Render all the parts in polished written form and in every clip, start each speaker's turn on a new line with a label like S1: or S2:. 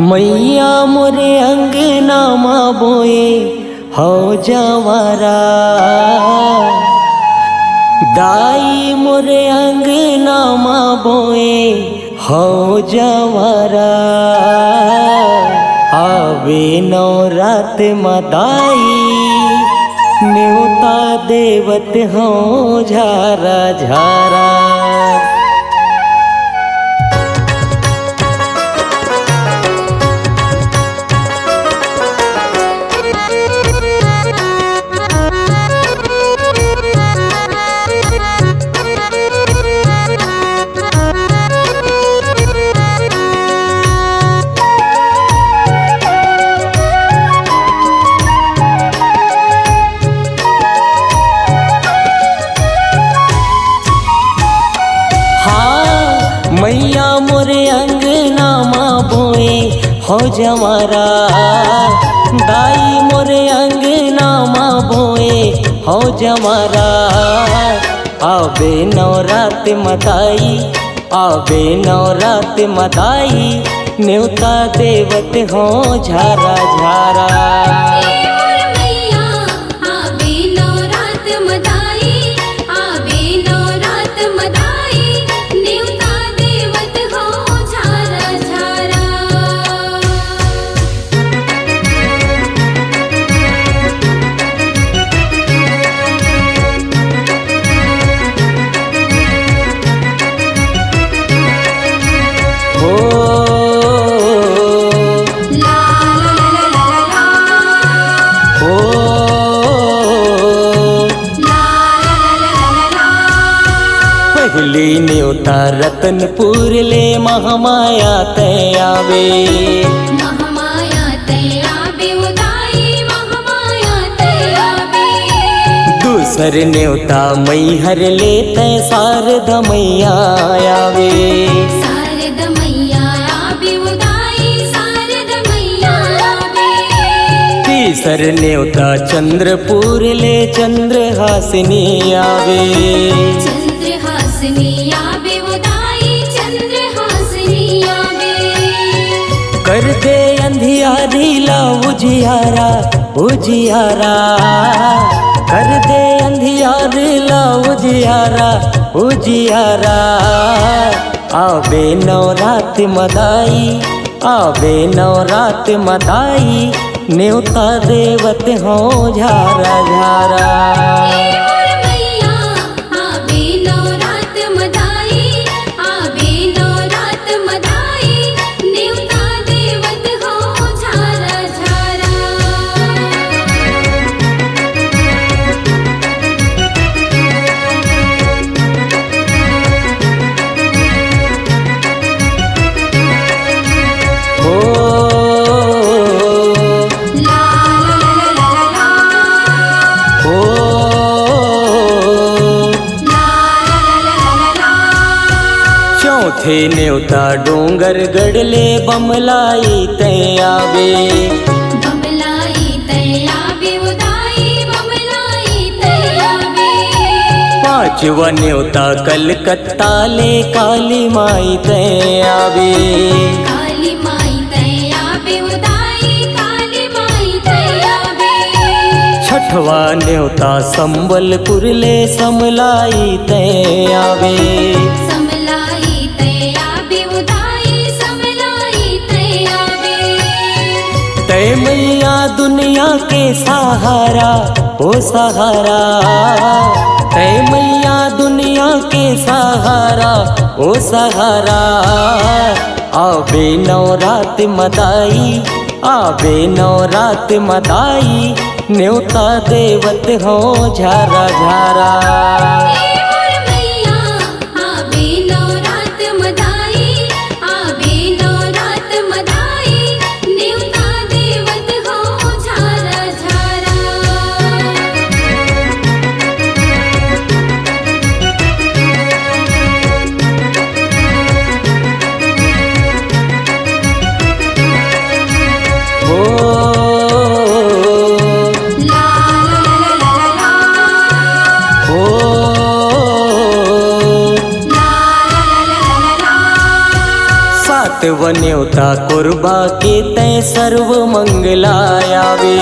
S1: मैया मोरे अंगना मा बोए हो जवारा, दाई मोरे अंगना मा बोए हो जवारा। आवे नवरात मदाई न्योता देवत हो झारा झारा। मैया मोरे अंगना मा बोए हो जवारा, दाई मोरे अंगना मा बोए हो जवारा। आवे नवरात मदाई, आवे नवरात मदाई न्योता देवत हो झारा झारा। पहली न्योता रतनपुर ले महामाया ते आवे,
S2: महामाया ते आवे उदाई महामाया ते आवे।
S1: दूसर न्योता मैहर ले ते शारद मैया आवे,
S2: शारद मैया आवे उदाई शारद मैया आवे।
S1: तीसर न्योता चंद्रपुर ले चंद्रहासिनी आवे,
S2: चंद्रहासिनी आवे उदाई चंद्रहासिनी आवे।
S1: कर दे अंधियारी ला उजियारा उजियारा, कर दे अंधियारी ला उजियारा उजियारा। आवे नवरात मदाई, आवे नवरात मदाई न्योता देवत हो झारा झारा। चौथे न्योता डोंगर गढ़ले बमलाई ते आवे,
S2: बमलाई ते आवे उदाई बमलाई ते आवे।
S1: पांचवा न्योता कलकत्ता ले काली माई ते आवे,
S2: काली माई ते आवे उदाई काली माई ते आवे।
S1: छठवा न्योता संबलपुर ले समलाई ते आवे, तै मैया दुनिया के सहारा ओ सहारा। तै मैया दुनिया के सहारा ओ सहारा। आवे नवरात मदाई, आवे नवरात मदाई न्योता देवत हो झारा झारा। ओ सातव न्योता कुर्बा के तय सर्व मंगलायावे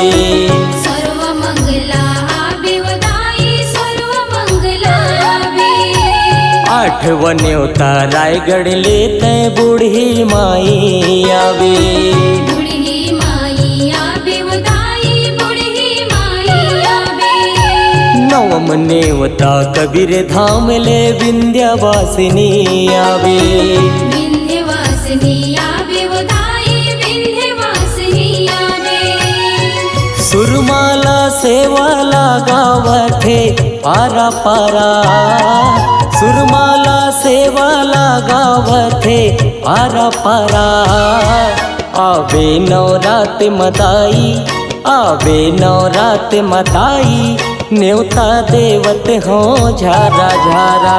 S2: सर्व मंगला आवे उदाई सर्व मंगला आवे
S1: आठव न्योता रायगढ़ ले तय बूढ़ी माई आवे
S2: बुढ़ी माई आवे उदाई बुढ़ी माई आवे
S1: नवम न्योता कबीर धाम ले विंध्यवासिनी आवे
S2: विंध्यवासिनी आवे उदाई विंध्यवासिनी आवे
S1: सुरमाला सेवाला गावथे पारा पारा सुरमाला सेवाला गावथे पारा पारा आवे नवरात मदाई आवे नवरात मदाई न्योता देवत हो झारा झारा।